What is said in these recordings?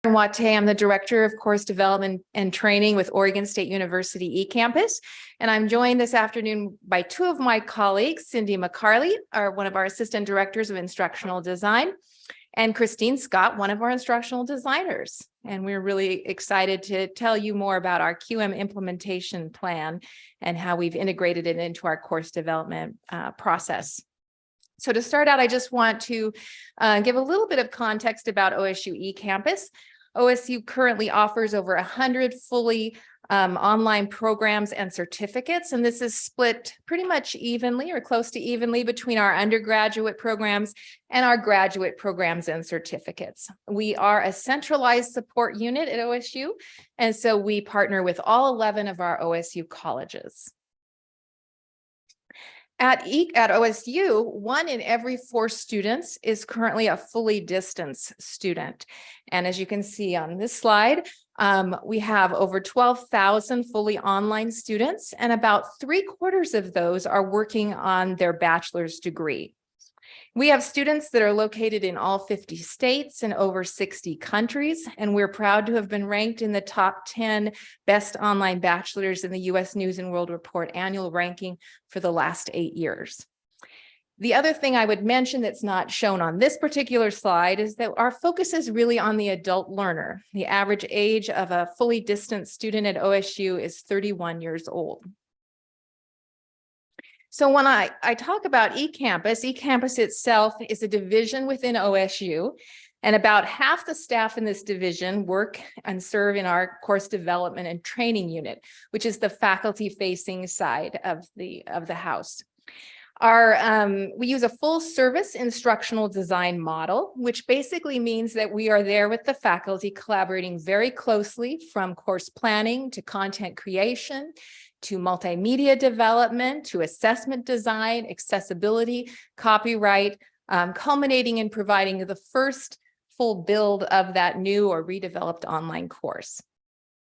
I'm Watte. I'm the Director of Course Development and Training with Oregon State University eCampus. And I'm joined this afternoon by two of my colleagues, Cyndie McCarley, one of our Assistant Directors of Instructional Design, and Christine Scott, one of our instructional designers. And we're really excited to tell you more about our QM implementation plan and how we've integrated it into our course development process. So to start out, I just want to give a little bit of context about OSU eCampus. OSU currently offers over 100 fully online programs and certificates, and this is split pretty much evenly or close to evenly between our undergraduate programs and our graduate programs and certificates. We are a centralized support unit at OSU, and so we partner with all 11 of our OSU colleges. At OSU, 1 in every 4 students is currently a fully distance student. And as you can see on this slide, we have over 12,000 fully online students, and about 3/4 of those are working on their bachelor's degree. We have students that are located in all 50 states and over 60 countries, and we're proud to have been ranked in the top 10 best online bachelors in the U.S. News and World Report annual ranking for the last 8 years. The other thing I would mention that's not shown on this particular slide is that our focus is really on the adult learner. The average age of a fully distant student at OSU is 31 years old. So when I talk about eCampus itself is a division within OSU, and about half the staff in this division work and serve in our course development and training unit, which is the faculty-facing side of the house. We use a full service instructional design model, which basically means that we are there with the faculty collaborating very closely from course planning to content creation, to multimedia development, to assessment design, accessibility, copyright, culminating in providing the first full build of that new or redeveloped online course.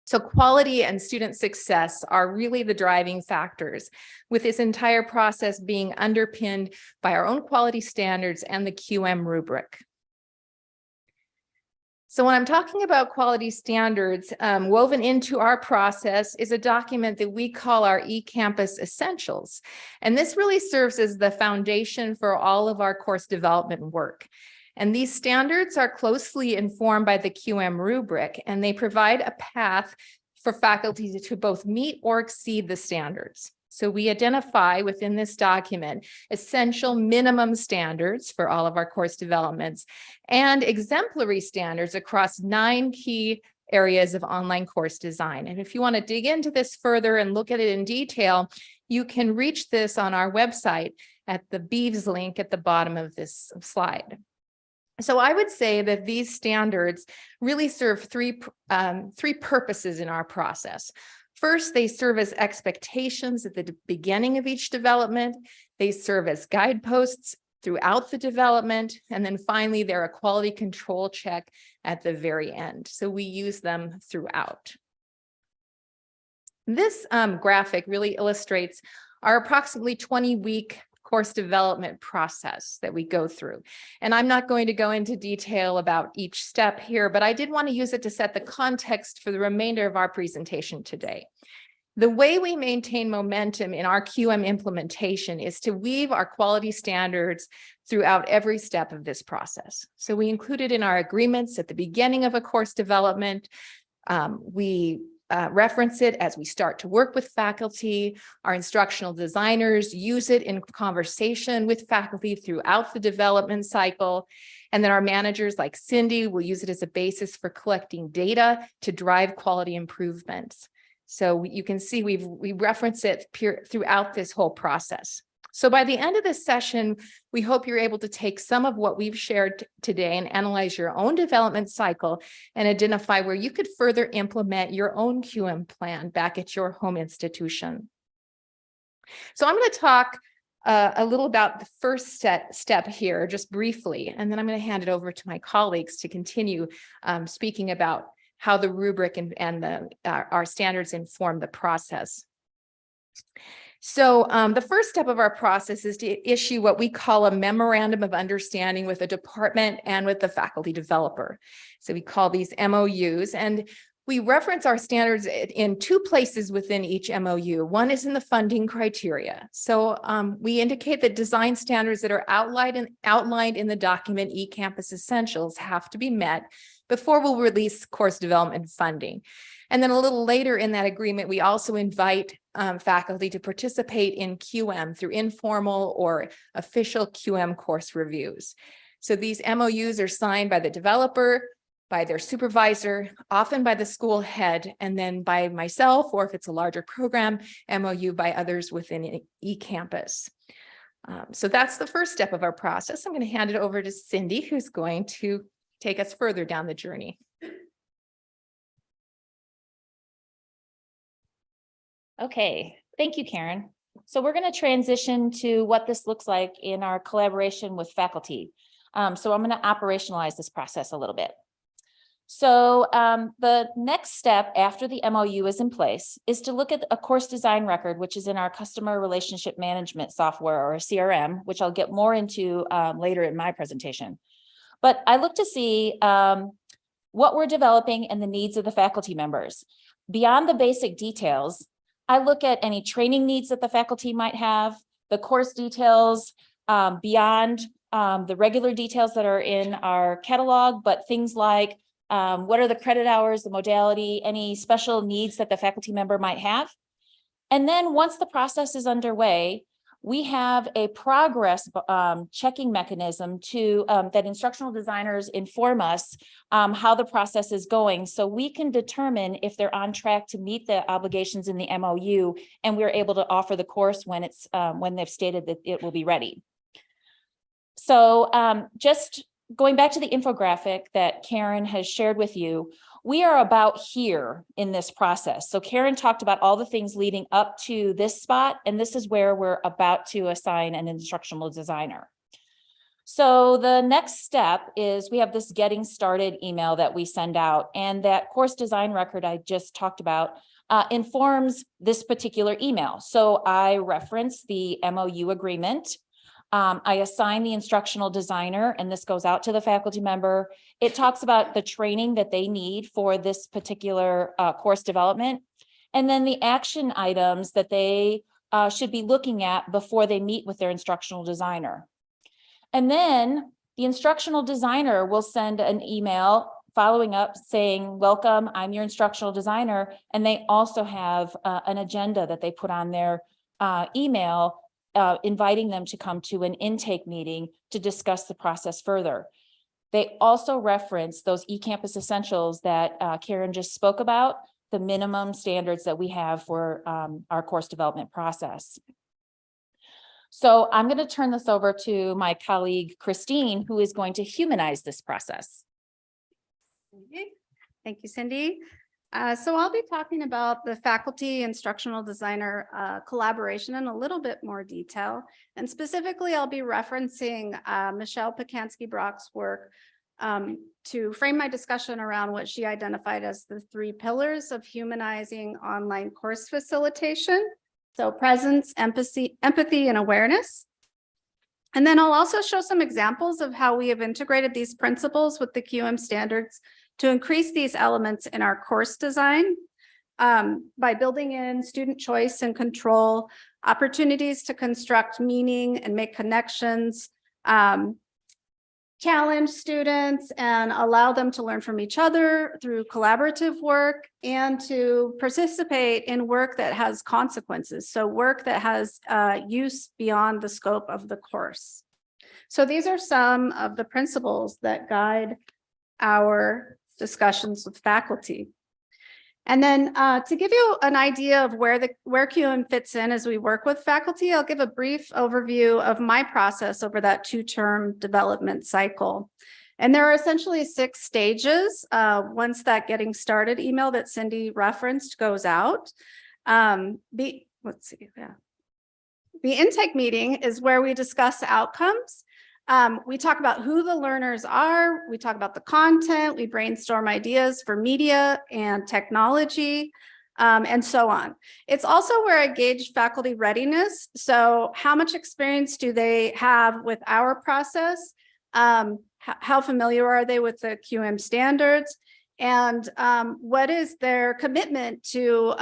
So quality and student success are really the driving factors, with this entire process being underpinned by our own quality standards and the QM rubric. So when I'm talking about quality standards, woven into our process is a document that we call our eCampus Essentials. And this really serves as the foundation for all of our course development work. And these standards are closely informed by the QM rubric, and they provide a path for faculty to both meet or exceed the standards. So we identify within this document essential minimum standards for all of our course developments and exemplary standards across 9 key areas of online course design. And if you want to dig into this further and look at it in detail, you can reach this on our website at the Beeves link at the bottom of this slide. So I would say that these standards really serve three purposes in our process. First, they serve as expectations at the beginning of each development. They serve as guideposts throughout the development. And then finally, they're a quality control check at the very end. So we use them throughout. This graphic really illustrates our approximately 20-week course development process that we go through. And I'm not going to go into detail about each step here, but I did want to use it to set the context for the remainder of our presentation today. The way we maintain momentum in our QM implementation is to weave our quality standards throughout every step of this process. So we include it in our agreements at the beginning of a course development. We reference it as we start to work with faculty. Our instructional designers use it in conversation with faculty throughout the development cycle. And then our managers like Cyndie will use it as a basis for collecting data to drive quality improvements. So you can see we reference it throughout this whole process. So by the end of this session, we hope you're able to take some of what we've shared today and analyze your own development cycle and identify where you could further implement your own QM plan back at your home institution. So I'm going to talk a little about the first step here, just briefly, and then I'm going to hand it over to my colleagues to continue speaking about how the rubric and our standards inform the process. So the first step of our process is to issue what we call a memorandum of understanding with a department and with the faculty developer. So we call these MOUs, and we reference our standards in two places within each MOU. One is in the funding criteria. So we indicate that design standards that are outlined in the document eCampus Essentials have to be met before we'll release course development funding. And then a little later in that agreement, we also invite faculty to participate in QM through informal or official QM course reviews. So these MOUs are signed by the developer, by their supervisor, often by the school head, and then by myself, or if it's a larger program, MOU by others within eCampus. So that's the first step of our process. I'm going to hand it over to Cyndie, who's going to take us further down the journey. Okay, thank you, Karen. So we're going to transition to what this looks like in our collaboration with faculty. So I'm going to operationalize this process a little bit. So the next step after the MOU is in place is to look at a course design record, which is in our customer relationship management software, or CRM, which I'll get more into later in my presentation. But I look to see what we're developing and the needs of the faculty members. Beyond the basic details, I look at any training needs that the faculty might have, the course details beyond the regular details that are in our catalog, but things like what are the credit hours, the modality, any special needs that the faculty member might have. And then once the process is underway, we have a progress checking mechanism to that instructional designers inform us how the process is going, so we can determine if they're on track to meet the obligations in the MOU, and we're able to offer the course when it's when they've stated that it will be ready. So just going back to the infographic that Karen has shared with you, we are about here in this process. So Karen talked about all the things leading up to this spot, and this is where we're about to assign an instructional designer. So the next step is we have this getting started email that we send out, and that course design record I just talked about informs this particular email. So I reference the MOU agreement. I assign the instructional designer, and this goes out to the faculty member. It talks about the training that they need for this particular course development, and then the action items that they should be looking at before they meet with their instructional designer. And then the instructional designer will send an email following up saying, welcome, I'm your instructional designer. And they also have an agenda that they put on their email inviting them to come to an intake meeting to discuss the process further. They also reference those eCampus Essentials that Karen just spoke about, the minimum standards that we have for our course development process. So I'm going to turn this over to my colleague, Christine, who is going to humanize this process. Okay. Thank you, Cyndie. So I'll be talking about the faculty instructional designer collaboration in a little bit more detail. And specifically, I'll be referencing Michelle Pacansky-Brock's work to frame my discussion around what she identified as the 3 pillars of humanizing online course facilitation. So presence, empathy, and awareness. And then I'll also show some examples of how we have integrated these principles with the QM standards to increase these elements in our course design by building in student choice and control, opportunities to construct meaning and make connections, challenge students and allow them to learn from each other through collaborative work, and to participate in work that has consequences. So work that has use beyond the scope of the course. So these are some of the principles that guide our discussions with faculty. And then to give you an idea of where QM fits in as we work with faculty, I'll give a brief overview of my process over that 2-term development cycle. And there are essentially 6 stages once that getting started email that Cyndie referenced goes out. The intake meeting is where we discuss outcomes. We talk about who the learners are, we talk about the content, we brainstorm ideas for media and technology. and so on. It's also where I gauge faculty readiness. So how much experience do they have with our process? How familiar are they with the QM standards? And what is their commitment to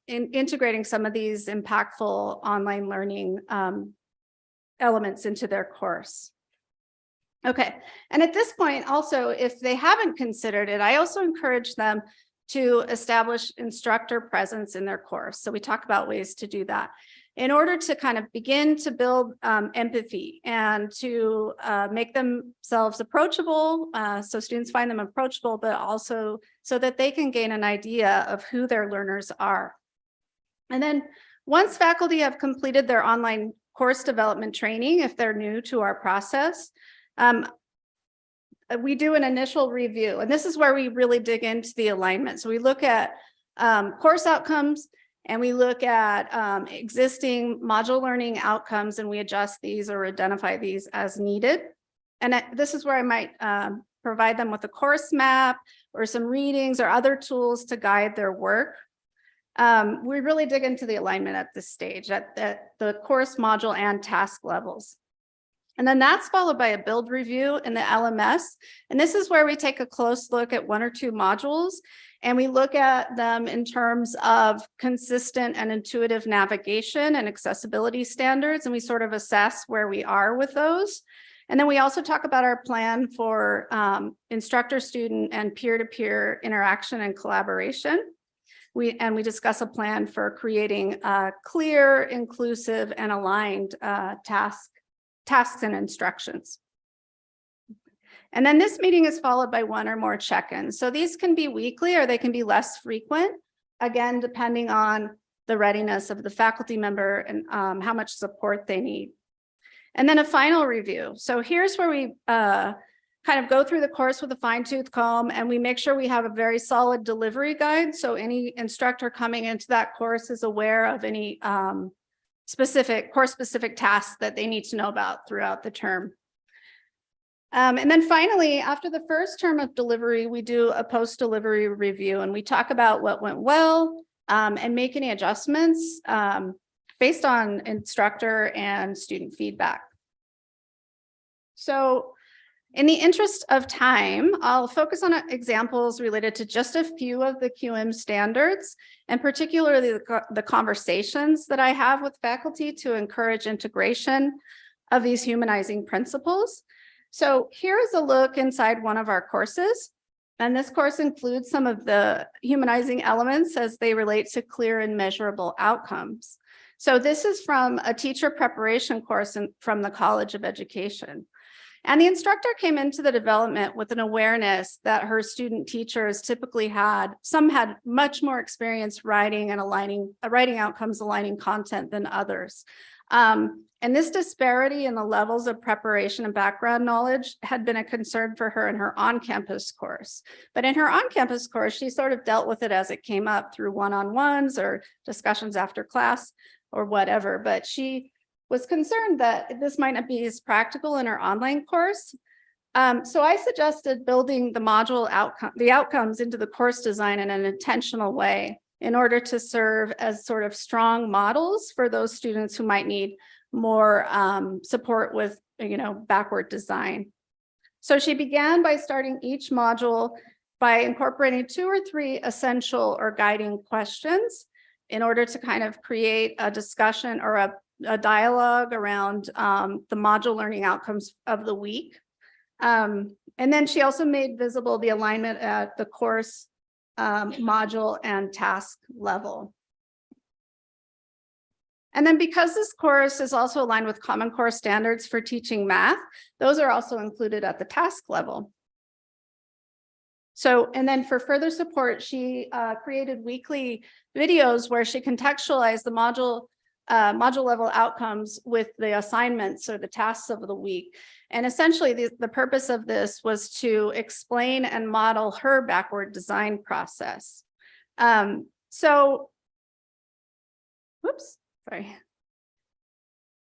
integrating some of these impactful online learning elements into their course? Okay, and at this point also, if they haven't considered it, I also encourage them to establish instructor presence in their course. So we talk about ways to do that in order to kind of begin to build empathy and to make themselves approachable, so students find them approachable, but also so that they can gain an idea of who their learners are. And then once faculty have completed their online course development training, if they're new to our process, we do an initial review, and this is where we really dig into the alignment. So we look at course outcomes, and we look at existing module learning outcomes, and we adjust these or identify these as needed. And this is where I might provide them with a course map or some readings or other tools to guide their work. We really dig into the alignment at this stage at the course, module, and task levels. And then that's followed by a build review in the LMS. And this is where we take a close look at one or two modules, and we look at them in terms of consistent and intuitive navigation and accessibility standards. And we sort of assess where we are with those. And then we also talk about our plan for instructor, student, and peer-to-peer interaction and collaboration. We discuss a plan for creating clear, inclusive, and aligned tasks and instructions. And then this meeting is followed by one or more check-ins. So these can be weekly or they can be less frequent, again, depending on the readiness of the faculty member and how much support they need. And then a final review. So here's where we kind of go through the course with a fine-tooth comb, and we make sure we have a very solid delivery guide. So any instructor coming into that course is aware of any course-specific tasks that they need to know about throughout the term. And then finally, after the first term of delivery, we do a post-delivery review, and we talk about what went well and make any adjustments based on instructor and student feedback. So in the interest of time, I'll focus on examples related to just a few of the QM standards, and particularly the conversations that I have with faculty to encourage integration of these humanizing principles. So here's a look inside one of our courses. And this course includes some of the humanizing elements as they relate to clear and measurable outcomes. So this is from a teacher preparation course from the College of Education. And the instructor came into the development with an awareness that her student teachers typically some had much more experience writing and writing outcomes, aligning content than others. And this disparity in the levels of preparation and background knowledge had been a concern for her in her on-campus course. But in her on-campus course, she sort of dealt with it as it came up through one-on-ones or discussions after class or whatever. But she was concerned that this might not be as practical in her online course. So I suggested building the outcomes into the course design in an intentional way in order to serve as sort of strong models for those students who might need more support with, backward design. So she began by starting each module by incorporating 2 or 3 essential or guiding questions in order to kind of create a discussion or a dialogue around the module learning outcomes of the week. And then she also made visible the alignment at the course, module, and task level. And then because this course is also aligned with Common Core standards for teaching math, those are also included at the task level. So, and then for further support, she created weekly videos where she contextualized the module level outcomes with the assignments or the tasks of the week. And essentially the purpose of this was to explain and model her backward design process.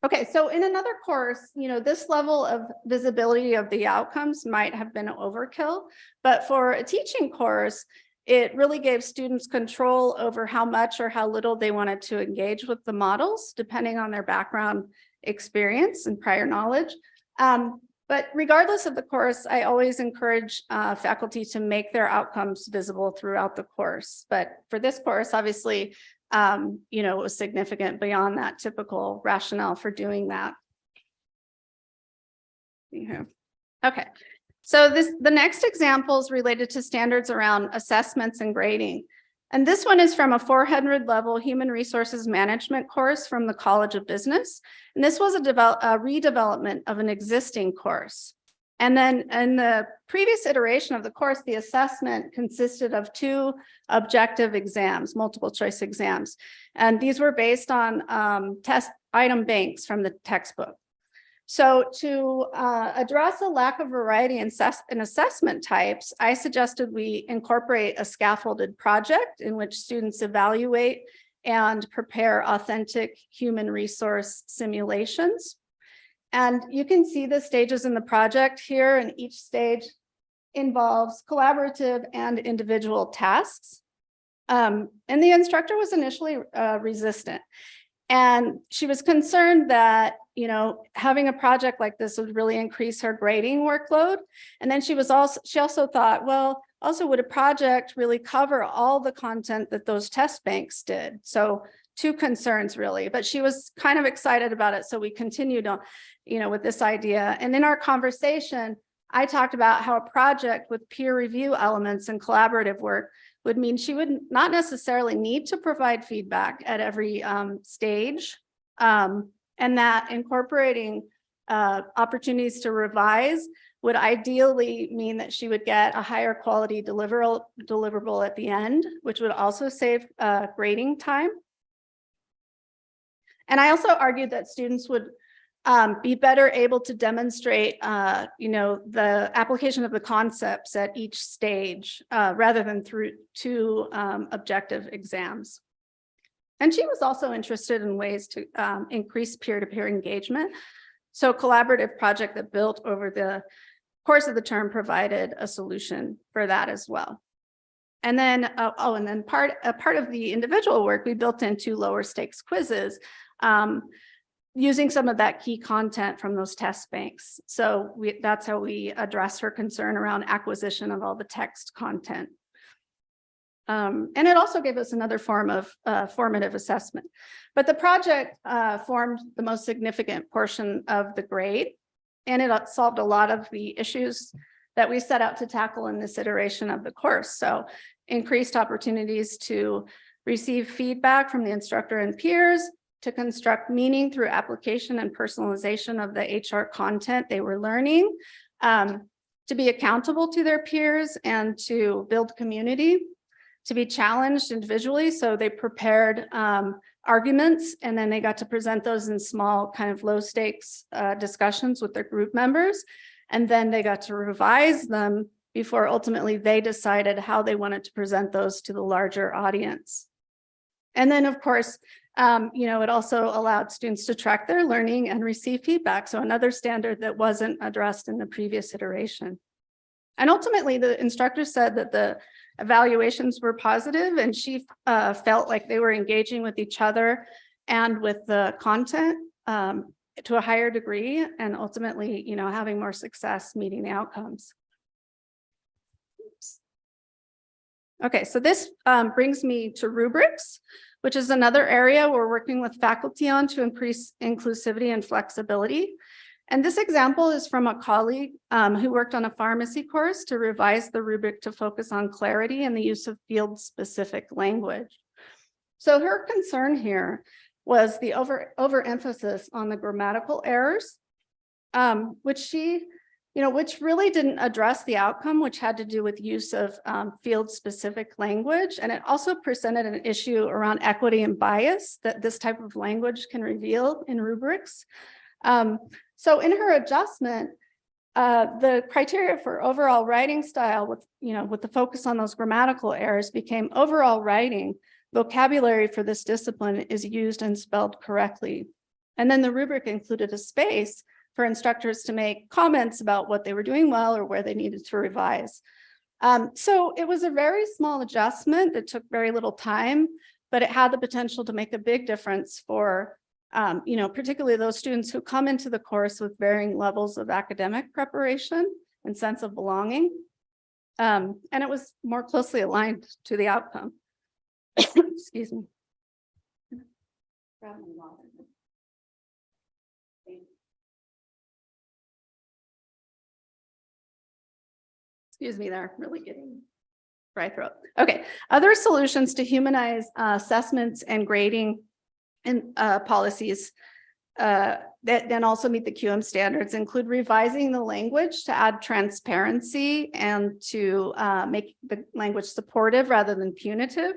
Okay, so in another course, this level of visibility of the outcomes might have been overkill, but for a teaching course, It really gave students control over how much or how little they wanted to engage with the models, depending on their background experience and prior knowledge. But regardless of the course, I always encourage faculty to make their outcomes visible throughout the course. But for this course, obviously, it was significant beyond that typical rationale for doing that. Okay, so the next example is related to standards around assessments and grading. And this one is from a 400 level human resources management course from the College of Business. And this was a redevelopment of an existing course. And then in the previous iteration of the course, the assessment consisted of 2 objective exams, multiple choice exams. And these were based on test item banks from the textbook. So to address a lack of variety in assessment types, I suggested we incorporate a scaffolded project in which students evaluate and prepare authentic human resource simulations. And you can see the stages in the project here, and each stage involves collaborative and individual tasks. And the instructor was initially resistant. And she was concerned that, having a project like this would really increase her grading workload. And then she also thought, well, also would a project really cover all the content that those test banks did? So 2 concerns really, but she was kind of excited about it. So we continued on, with this idea. And in our conversation, I talked about how a project with peer review elements and collaborative work would mean she would not necessarily need to provide feedback at every stage, and that incorporating opportunities to revise would ideally mean that she would get a higher quality deliverable at the end, which would also save grading time. And I also argued that students would be better able to demonstrate, the application of the concepts at each stage rather than through 2 objective exams. And she was also interested in ways to increase peer-to-peer engagement. So a collaborative project that built over the course of the term provided a solution for that as well. And then, part of the individual work, we built in 2 lower stakes quizzes, using some of that key content from those test banks. So that's how we address her concern around acquisition of all the text content. And it also gave us another form of formative assessment. But the project formed the most significant portion of the grade, and it solved a lot of the issues that we set out to tackle in this iteration of the course. So increased opportunities to receive feedback from the instructor and peers, to construct meaning through application and personalization of the HR content they were learning, to be accountable to their peers and to build community, to be challenged individually. So they prepared arguments, and then they got to present those in small kind of low stakes discussions with their group members. And then they got to revise them before ultimately they decided how they wanted to present those to the larger audience. And then of course, it also allowed students to track their learning and receive feedback. So another standard that wasn't addressed in the previous iteration. And ultimately, the instructor said that the evaluations were positive, and she felt like they were engaging with each other and with the content to a higher degree, and ultimately, having more success meeting the outcomes. Oops. Okay, so this brings me to rubrics, which is another area we're working with faculty on to increase inclusivity and flexibility. And this example is from a colleague who worked on a pharmacy course to revise the rubric to focus on clarity and the use of field-specific language. So her concern here was the overemphasis on the grammatical errors, which really didn't address the outcome, which had to do with use of field-specific language. And it also presented an issue around equity and bias that this type of language can reveal in rubrics. So in her adjustment, the criteria for overall writing style with the focus on those grammatical errors became overall writing vocabulary for this discipline is used and spelled correctly. And then the rubric included a space for instructors to make comments about what they were doing well or where they needed to revise. So it was a very small adjustment that took very little time, but it had the potential to make a big difference for, particularly those students who come into the course with varying levels of academic preparation and sense of belonging. And it was more closely aligned to the outcome. Excuse me. Excuse me there, really getting dry throat. Okay, other solutions to humanize assessments and grading and policies that then also meet the QM standards include revising the language to add transparency and to make the language supportive rather than punitive.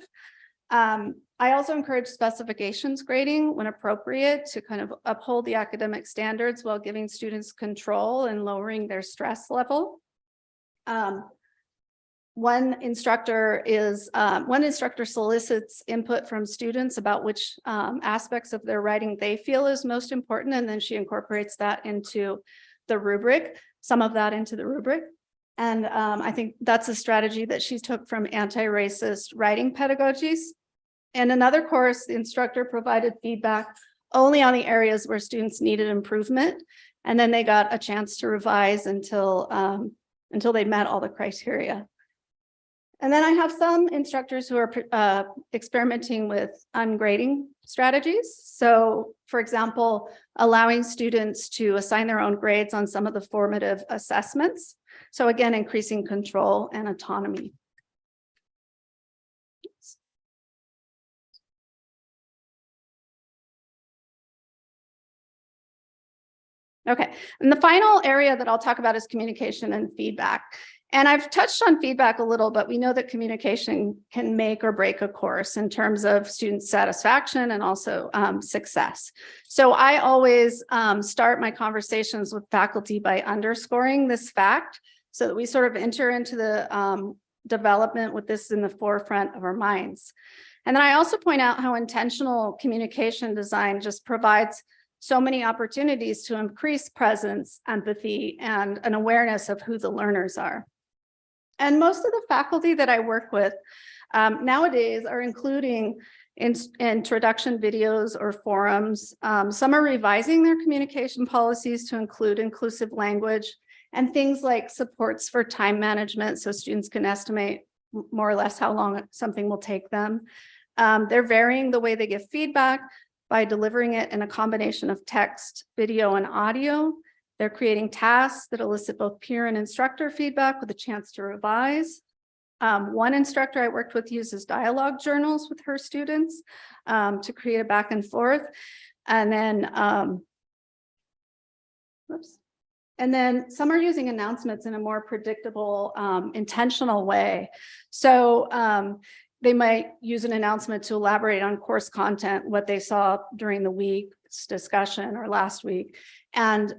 I also encourage specifications grading when appropriate to kind of uphold the academic standards while giving students control and lowering their stress level. One instructor solicits input from students about which aspects of their writing they feel is most important, and then she incorporates that into the rubric, some of that into the rubric. And I think that's a strategy that she took from anti-racist writing pedagogies. In another course, the instructor provided feedback only on the areas where students needed improvement, and then they got a chance to revise until they met all the criteria. And then I have some instructors who are experimenting with ungrading strategies. So, for example, allowing students to assign their own grades on some of the formative assessments. So again, increasing control and autonomy. Okay, and the final area that I'll talk about is communication and feedback. And I've touched on feedback a little, but we know that communication can make or break a course in terms of student satisfaction and also success. So I always start my conversations with faculty by underscoring this fact so that we sort of enter into the development with this in the forefront of our minds. And then I also point out how intentional communication design just provides so many opportunities to increase presence, empathy, and an awareness of who the learners are. And most of the faculty that I work with nowadays are including introduction videos or forums. Some are revising their communication policies to include inclusive language and things like supports for time management so students can estimate more or less how long something will take them. They're varying the way they give feedback by delivering it in a combination of text, video, and audio. They're creating tasks that elicit both peer and instructor feedback with a chance to revise. One instructor I worked with uses dialogue journals with her students to create a back and forth. And then, And then some are using announcements in a more predictable, intentional way. So they might use an announcement to elaborate on course content, what they saw during the week's discussion or last week. And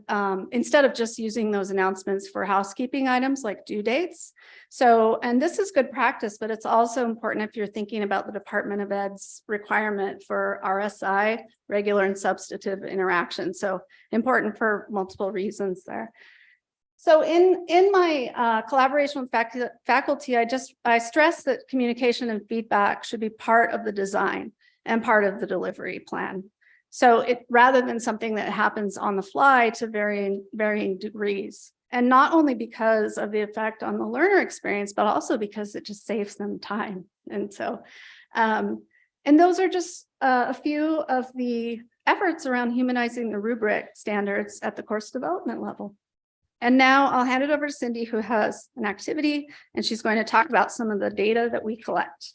instead of just using those announcements for housekeeping items like due dates. So, and this is good practice, but it's also important if you're thinking about the Department of Ed's requirement for RSI, regular and substantive interaction. So important for multiple reasons there. So in my collaboration with faculty, I stress that communication and feedback should be part of the design and part of the delivery plan. So rather than something that happens on the fly to varying degrees, and not only because of the effect on the learner experience, but also because it just saves them time. And so, and those are just a few of the efforts around humanizing the rubric standards at the course development level. And now I'll hand it over to Cyndie, who has an activity, and she's going to talk about some of the data that we collect.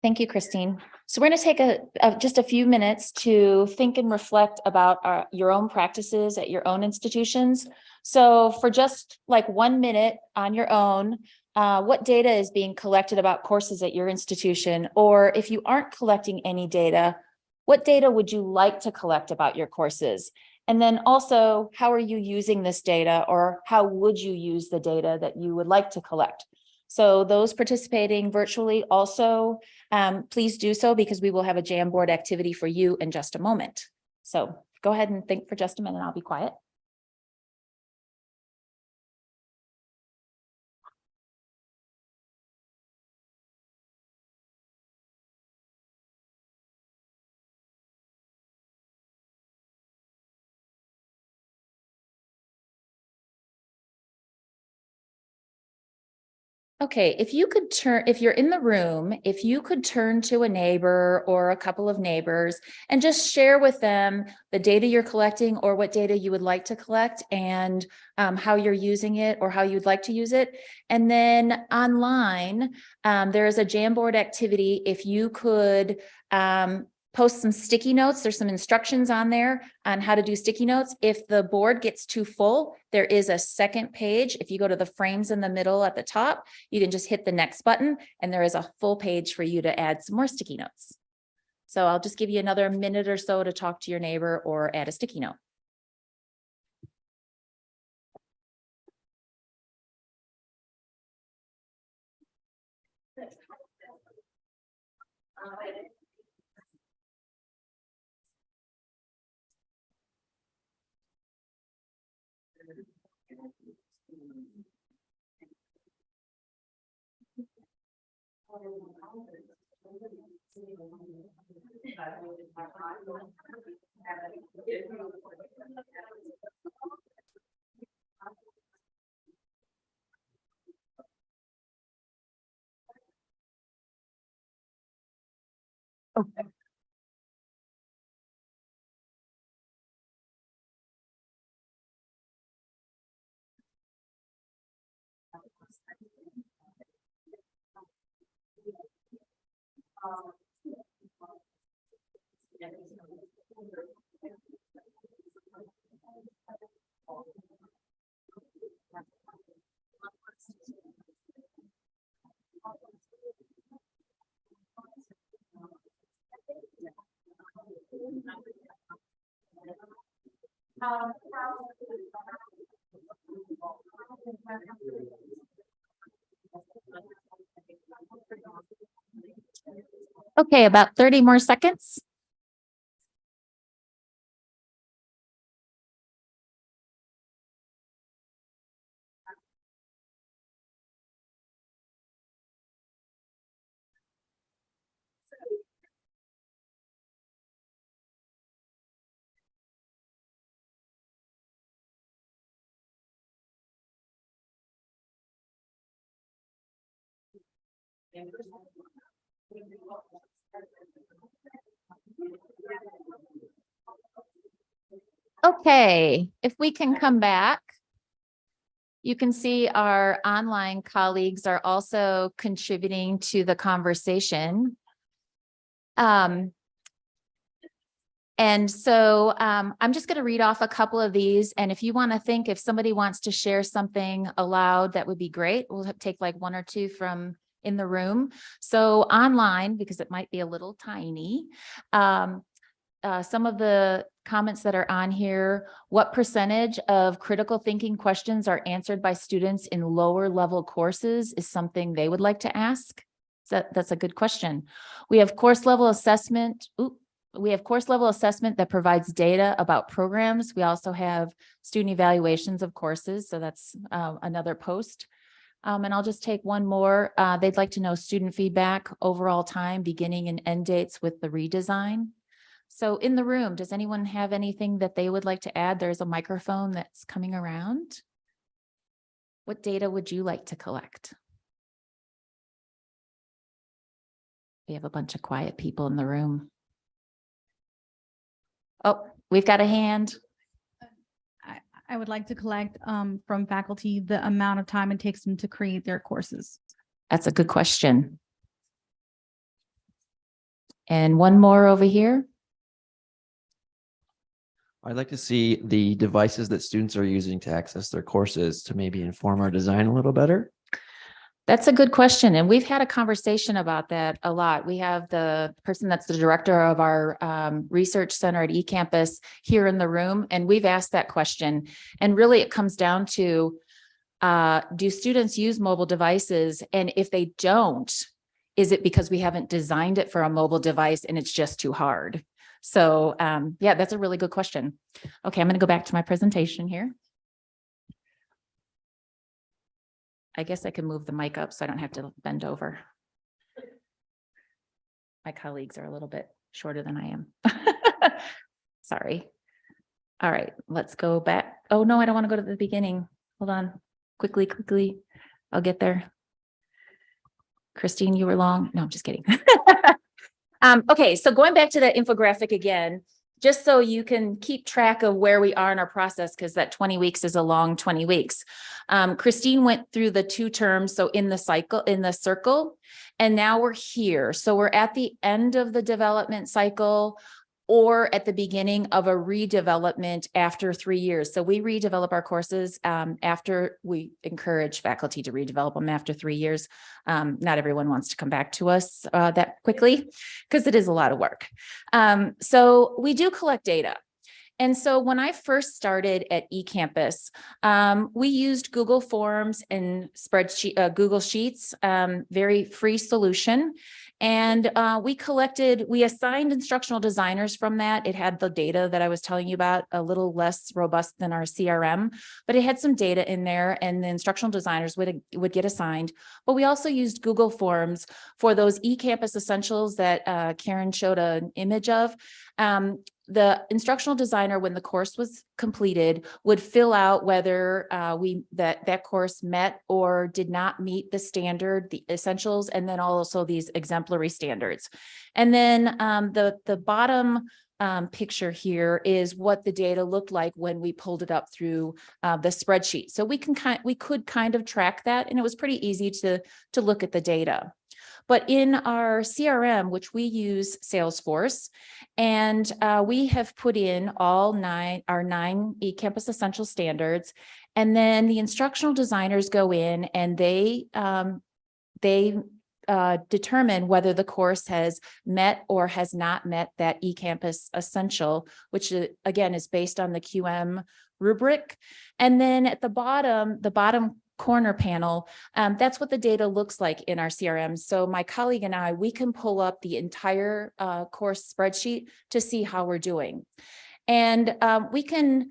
Thank you, Christine. So we're going to take just a few minutes to think and reflect about your own practices at your own institutions. So for just like 1 minute on your own, what data is being collected about courses at your institution? Or if you aren't collecting any data, what data would you like to collect about your courses? And then also, how are you using this data, or how would you use the data that you would like to collect? So those participating virtually also, please do so, because we will have a Jamboard activity for you in just a moment. So go ahead and think for just a minute. I'll be quiet. Okay, if you're in the room, if you could turn to a neighbor or a couple of neighbors and just share with them the data you're collecting or what data you would like to collect and how you're using it or how you'd like to use it. And then online, there is a Jamboard activity. If you could post some sticky notes. There's some instructions on there on how to do sticky notes. If the board gets too full, there is a second page. If you go to the frames in the middle at the top, you can just hit the next button and there is a full page for you to add some more sticky notes. So I'll just give you another minute or so to talk to your neighbor or add a sticky note. Okay, about 30 more seconds. Okay, if we can come back. You can see our online colleagues are also contributing to the conversation. And so I'm just going to read off a couple of these. And if you want to think, if somebody wants to share something aloud, that would be great. We'll take like one or two from in the room. So online, because it might be a little tiny, some of the comments that are on here, what percentage of critical thinking questions are answered by students in lower level courses is something they would like to ask. So that's a good question. We have course level assessment. We have course level assessment that provides data about programs. We also have student evaluations of courses. So that's another post. And I'll just take one more. They'd like to know student feedback, overall time, beginning and end dates with the redesign. So in the room, does anyone have anything that they would like to add? There's a microphone that's coming around. What data would you like to collect? We have a bunch of quiet people in the room. Oh, we've got a hand. I would like to collect from faculty the amount of time it takes them to create their courses. That's a good question. And one more over here. I'd like to see the devices that students are using to access their courses to maybe inform our design a little better. That's a good question. And we've had a conversation about that a lot. We have the person that's the director of our research center at eCampus here in the room. And we've asked that question. And really it comes down to, do students use mobile devices? And if they don't, is it because we haven't designed it for a mobile device and it's just too hard? So yeah, that's a really good question. Okay, I'm going to go back to my presentation here. I guess I can move the mic up so I don't have to bend over. My colleagues are a little bit shorter than I am. Sorry. All right, let's go back. Oh no, I don't want to go to the beginning. Hold on, quickly. I'll get there. Christine, you were long. No, I'm just kidding. Okay, so going back to that infographic again, just so you can keep track of where we are in our process, because that 20 weeks is a long 20 weeks. Christine went through the 2 terms, so in the circle, and now we're here. So we're at the end of the development cycle, or at the beginning of a redevelopment after 3 years. So we redevelop our courses after we encourage faculty to redevelop them after 3 years. Not everyone wants to come back to us that quickly because it is a lot of work. So we do collect data. And so when I first started at eCampus, we used Google Forms and Google Sheets, very free solution. And we assigned instructional designers from that. It had the data that I was telling you about, a little less robust than our CRM, but it had some data in there, and the instructional designers would get assigned. But we also used Google Forms for those eCampus essentials that Karen showed an image of. The instructional designer, when the course was completed, would fill out whether that course met or did not meet the standard, the essentials, and then also these exemplary standards. And then the bottom picture here is what the data looked like when we pulled it up through the spreadsheet. So we could kind of track that, and it was pretty easy to look at the data. But in our CRM, which we use Salesforce, and we have put in our 9 eCampus Essential standards, and then the instructional designers go in and they determine whether the course has met or has not met that eCampus Essential, which again is based on the QM rubric. And then at the bottom corner panel, that's what the data looks like in our CRM. So my colleague and I, we can pull up the entire course spreadsheet to see how we're doing. And we can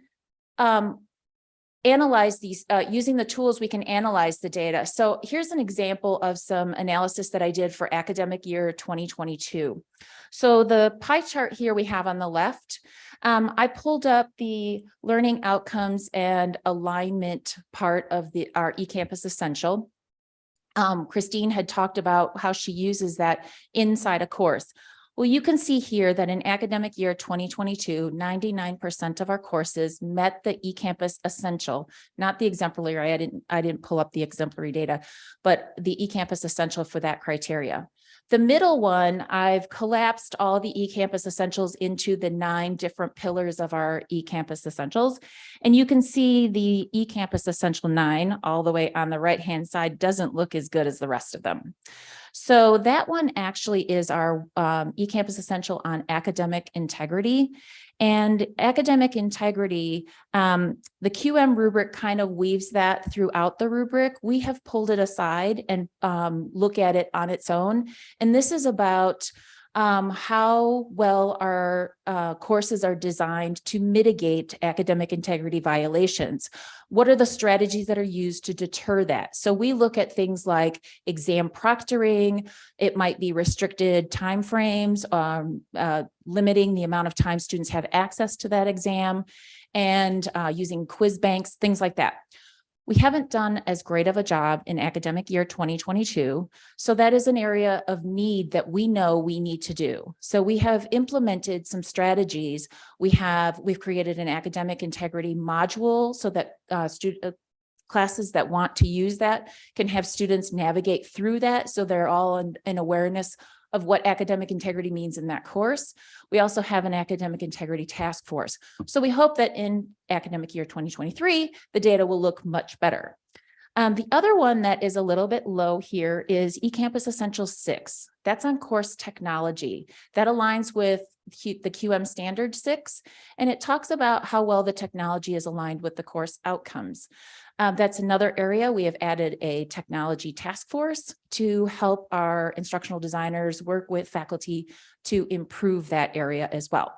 analyze these using the tools. We can analyze the data. So here's an example of some analysis that I did for academic year 2022. So the pie chart here we have on the left, I pulled up the learning outcomes and alignment part of our eCampus Essential. Christine had talked about how she uses that inside a course. Well, you can see here that in academic year 2022, 99% of our courses met the eCampus Essential, not the exemplary. I didn't pull up the exemplary data, but the eCampus Essential for that criteria. The middle one, I've collapsed all the eCampus Essentials into the 9 different pillars of our eCampus Essentials. And you can see the eCampus Essential 9 all the way on the right-hand side doesn't look as good as the rest of them. So that one actually is our eCampus Essential on academic integrity. And academic integrity, the QM rubric kind of weaves that throughout the rubric. We have pulled it aside and look at it on its own. And this is about how well our courses are designed to mitigate academic integrity violations. What are the strategies that are used to deter that? So we look at things like exam proctoring. It might be restricted timeframes, limiting the amount of time students have access to that exam, and using quiz banks, things like that. We haven't done as great of a job in academic year 2022. So that is an area of need that we know we need to do. So we have implemented some strategies. We've created an academic integrity module so that classes that want to use that can have students navigate through that. So they're all in awareness of what academic integrity means in that course. We also have an academic integrity task force. So we hope that in academic year 2023, the data will look much better. The other one that is a little bit low here is eCampus Essential 6. That's on course technology. That aligns with the QM Standard 6, and it talks about how well the technology is aligned with the course outcomes. That's another area. We have added a technology task force to help our instructional designers work with faculty to improve that area as well.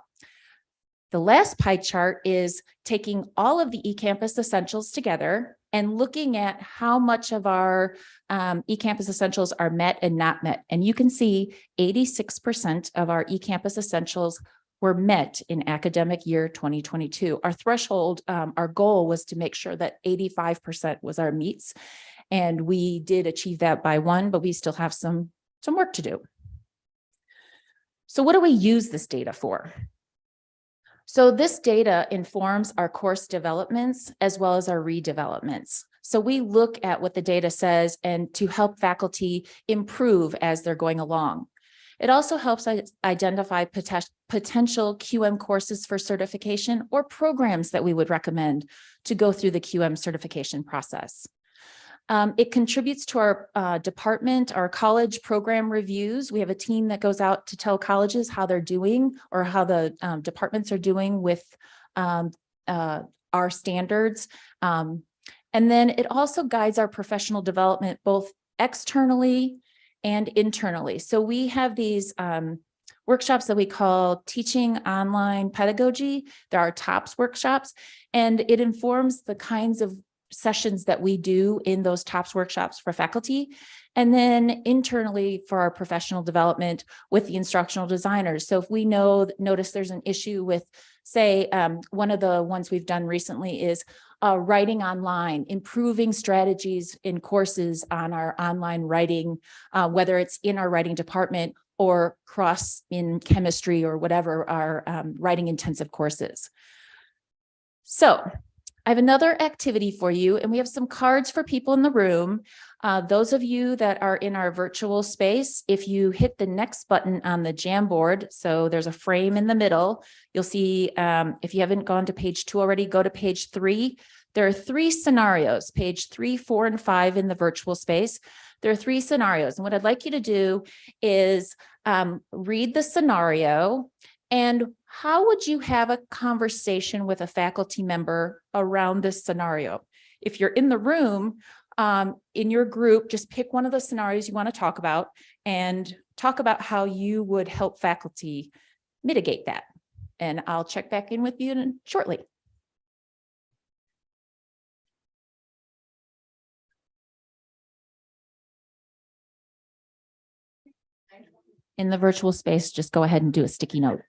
The last pie chart is taking all of the eCampus Essentials together and looking at how much of our eCampus Essentials are met and not met. And you can see 86% of our eCampus Essentials were met in academic year 2022. Our threshold, our goal was to make sure that 85% was our meets. And we did achieve that by 1, but we still have some work to do. So what do we use this data for? So this data informs our course developments as well as our redevelopments. So we look at what the data says and to help faculty improve as they're going along. It also helps us identify potential QM courses for certification or programs that we would recommend to go through the QM certification process. It contributes to our department, our college program reviews. We have a team that goes out to tell colleges how they're doing or how the departments are doing with our standards. And then it also guides our professional development, both externally and internally. So we have these workshops that we call teaching online pedagogy. There are TOPS workshops, and it informs the kinds of sessions that we do in those TOPS workshops for faculty. And then internally for our professional development with the instructional designers. So if we notice there's an issue with, say, one of the ones we've done recently is writing online, improving strategies in courses on our online writing, whether it's in our writing department or cross in chemistry or whatever our writing intensive courses. So I have another activity for you, and we have some cards for people in the room. Those of you that are in our virtual space, if you hit the next button on the Jamboard, so there's a frame in the middle, you'll see, if you haven't gone to page 2 already, go to page 3. There are 3 scenarios, page 3, 4, and 5 in the virtual space. There are 3 scenarios. And what I'd like you to do is read the scenario. And how would you have a conversation with a faculty member around this scenario? If you're in the room, in your group, just pick one of the scenarios you want to talk about and talk about how you would help faculty mitigate that. And I'll check back in with you shortly. In the virtual space, just go ahead and do a sticky note.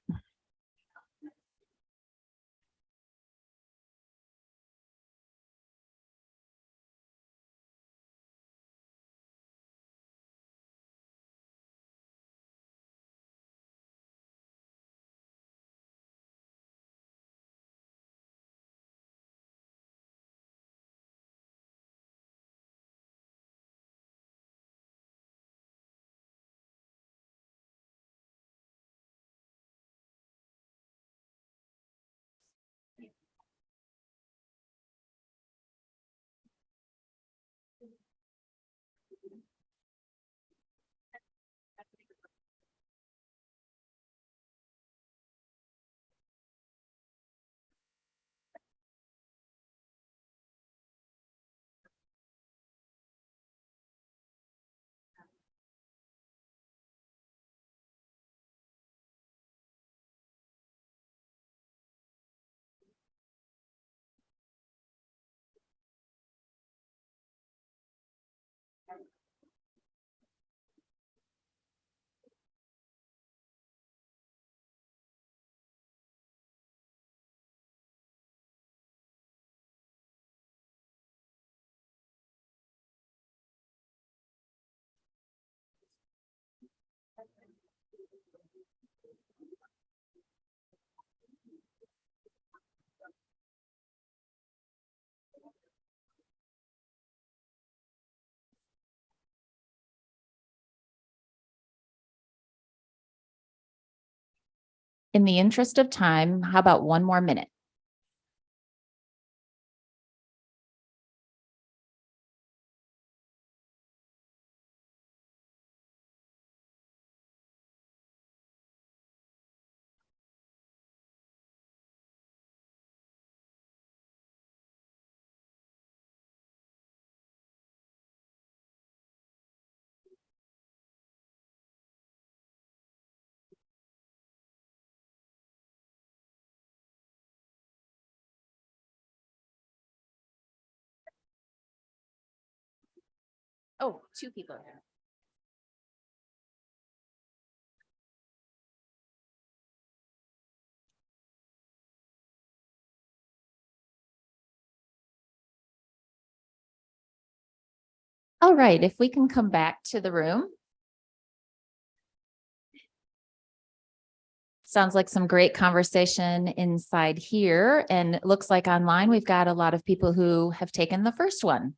In the interest of time, how about 1 more minute? Oh, 2 people. All right, if we can come back to the room. Sounds like some great conversation inside here, and it looks like online we've got a lot of people who have taken the first one.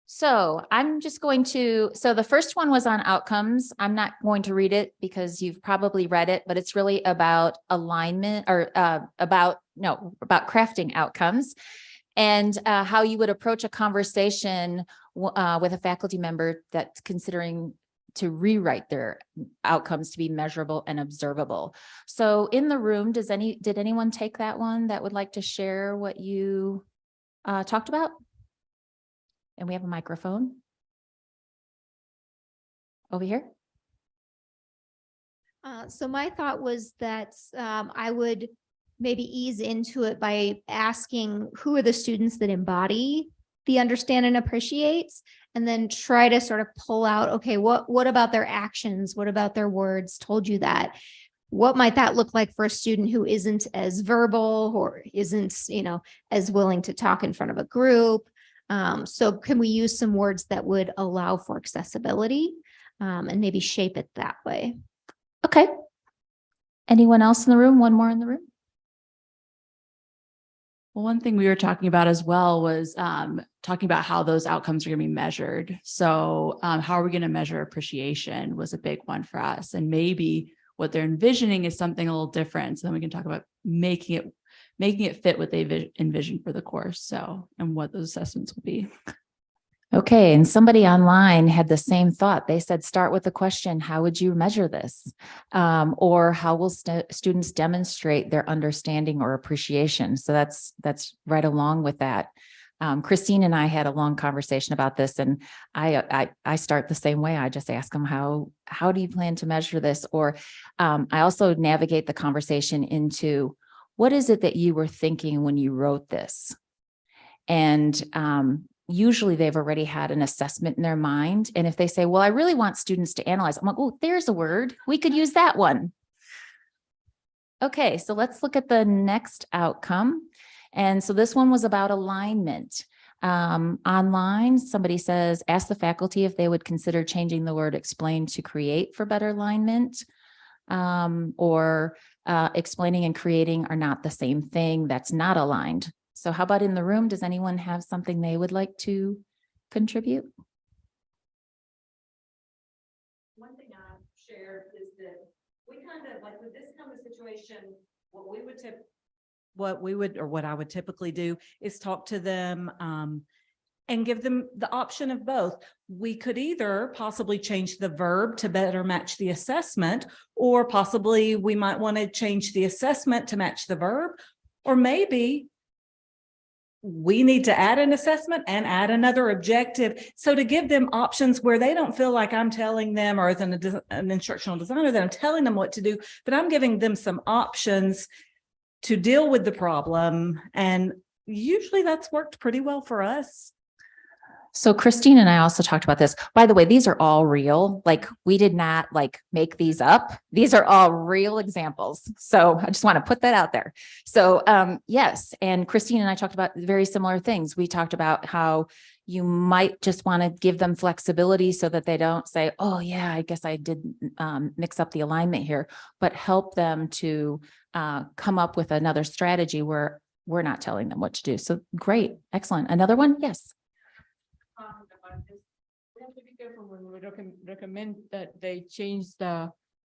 So I'm just going to, so the first one was on outcomes. I'm not going to read it because you've probably read it, but it's really about alignment or about crafting outcomes and how you would approach a conversation with a faculty member that's considering to rewrite their outcomes to be measurable and observable. So in the room, did anyone take that one that would like to share what you talked about? And we have a microphone over here. So my thought was that I would maybe ease into it by asking who are the students that embody the understand and appreciates, and then try to sort of pull out, okay, what about their actions? What about their words told you that? What might that look like for a student who isn't as verbal or isn't, as willing to talk in front of a group? So can we use some words that would allow for accessibility and maybe shape it that way? Okay. Anyone else in the room? One more in the room? Well, one thing we were talking about as well was talking about how those outcomes are going to be measured. So how are we going to measure appreciation was a big one for us. And maybe what they're envisioning is something a little different. So then we can talk about making it fit what they envision for the course. So, and what those assessments will be. Okay, and somebody online had the same thought. They said, start with the question, how would you measure this? Or how will students demonstrate their understanding or appreciation? So that's right along with that. Christine and I had a long conversation about this, and I start the same way. I just ask them, how do you plan to measure this? Or I also navigate the conversation into, what is it that you were thinking when you wrote this? And usually they've already had an assessment in their mind. And if they say, well, I really want students to analyze, I'm like, oh, there's a word. We could use that one. Okay, so let's look at the next outcome. And so this one was about alignment. Online, somebody says, ask the faculty if they would consider changing the word explain to create for better alignment. Or explaining and creating are not the same thing. That's not aligned. So how about in the room? Does anyone have something they would like to contribute? One thing I shared is that we kind of like with this kind of situation, what I would typically do is talk to them and give them the option of both. We could either possibly change the verb to better match the assessment, or possibly we might want to change the assessment to match the verb, or maybe we need to add an assessment and add another objective. So to give them options where they don't feel like I'm telling them, or as an instructional designer, that I'm telling them what to do, but I'm giving them some options to deal with the problem. And usually that's worked pretty well for us. So Christine and I also talked about this. By the way, these are all real. Like, we did not make these up. These are all real examples. So I just want to put that out there. So yes, and Christine and I talked about very similar things. We talked about how you might just want to give them flexibility so that they don't say, oh yeah, I guess I did mix up the alignment here, but help them to come up with another strategy where we're not telling them what to do. So great. Excellent. Another one? Yes. We have to be careful when we recommend that they change the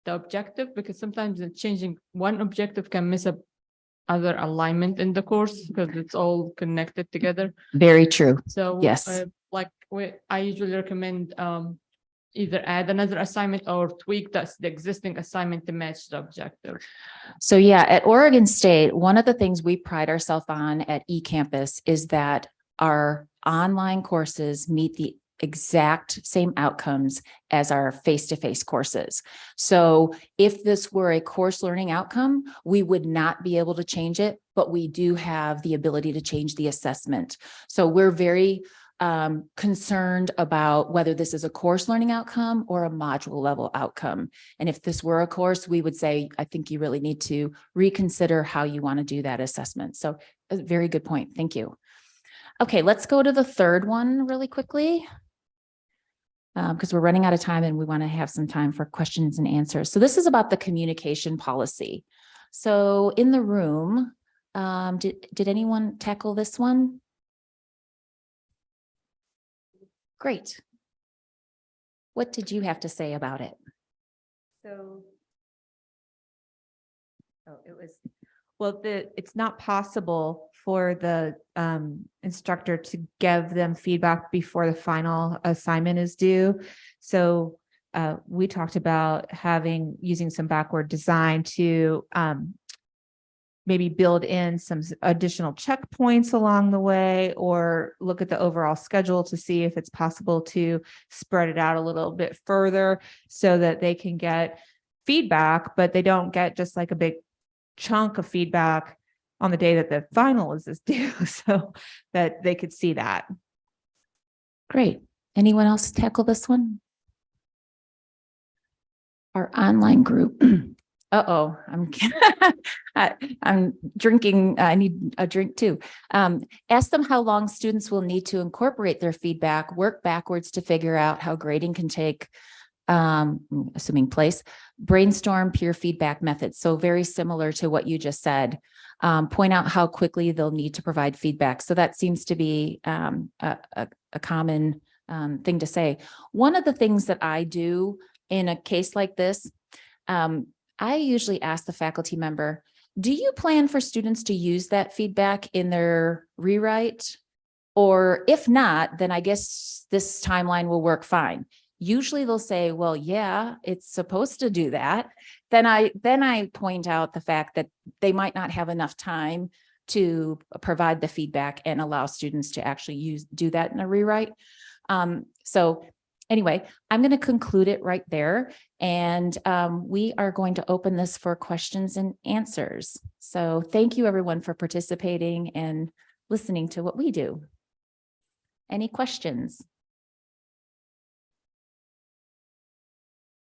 objective, because sometimes changing one objective can mess up other alignment in the course because it's all connected together. Very true. So yes, I usually recommend either add another assignment or tweak the existing assignment to match the objective. So yeah, at Oregon State, one of the things we pride ourselves on at eCampus is that our online courses meet the exact same outcomes as our face-to-face courses. So if this were a course learning outcome, we would not be able to change it, but we do have the ability to change the assessment. So we're very concerned about whether this is a course learning outcome or a module level outcome. And if this were a course, we would say, I think you really need to reconsider how you want to do that assessment. So a very good point. Thank you. Okay, let's go to the third one really quickly. Because we're running out of time and we want to have some time for questions and answers. So this is about the communication policy. So in the room, did anyone tackle this one? Great. What did you have to say about it? So. Oh, it was, well, it's not possible for the instructor to give them feedback before the final assignment is due. So we talked about using some backward design to maybe build in some additional checkpoints along the way, or look at the overall schedule to see if it's possible to spread it out a little bit further so that they can get feedback, but they don't get just like a big chunk of feedback on the day that the final is due, so that they could see that. Great. Anyone else tackle this one? Our online group. Uh-oh, I'm drinking. I need a drink too. Ask them how long students will need to incorporate their feedback, work backwards to figure out how grading can take, assuming place, brainstorm peer feedback methods. So very similar to what you just said. Point out how quickly they'll need to provide feedback. So that seems to be a common thing to say. One of the things that I do in a case like this, I usually ask the faculty member, do you plan for students to use that feedback in their rewrite? Or if not, then I guess this timeline will work fine. Usually they'll say, well, yeah, it's supposed to do that. Then I point out the fact that they might not have enough time to provide the feedback and allow students to actually do that in a rewrite. So anyway, I'm going to conclude it right there. And we are going to open this for questions and answers. So thank you everyone for participating and listening to what we do. Any questions?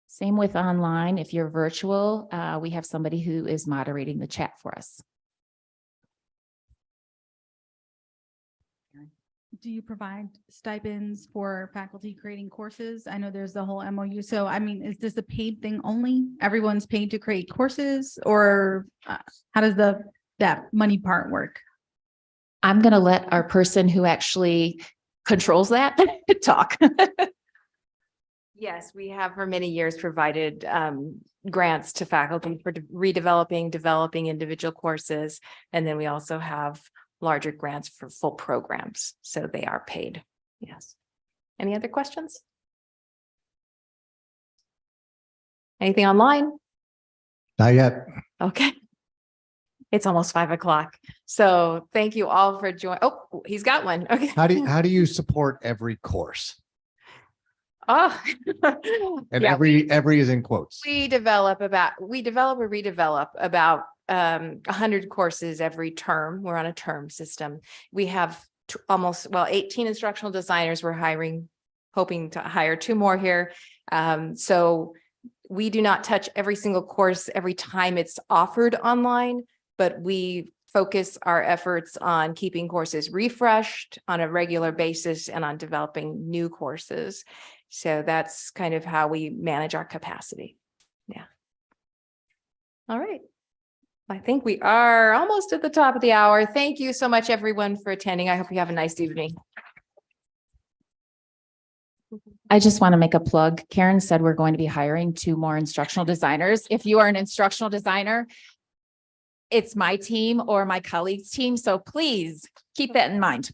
Same with online. If you're virtual, we have somebody who is moderating the chat for us. Do you provide stipends for faculty creating courses? I know there's the whole MOU. So, I mean, is this a paid thing only? Everyone's paid to create courses, or how does that money part work? I'm going to let our person who actually controls that talk. Yes, we have for many years provided grants to faculty for developing individual courses. And then we also have larger grants for full programs. So they are paid. Yes. Any other questions? Anything online? Not yet. Okay. It's almost 5 o'clock. So thank you all for joining. Oh, he's got one. Okay. How do you support every course? Oh, And yeah. every is in quotes. We develop or redevelop about 100 courses every term. We're on a term system. We have almost 18 instructional designers. We're hoping to hire 2 more here. So we do not touch every single course every time it's offered online, but we focus our efforts on keeping courses refreshed on a regular basis and on developing new courses. So that's kind of how we manage our capacity. Yeah. All right. I think we are almost at the top of the hour. Thank you so much, everyone, for attending. I hope you have a nice evening. I just want to make a plug. Karen said we're going to be hiring 2 more instructional designers. If you are an instructional designer, it's my team or my colleagues' team. So please keep that in mind.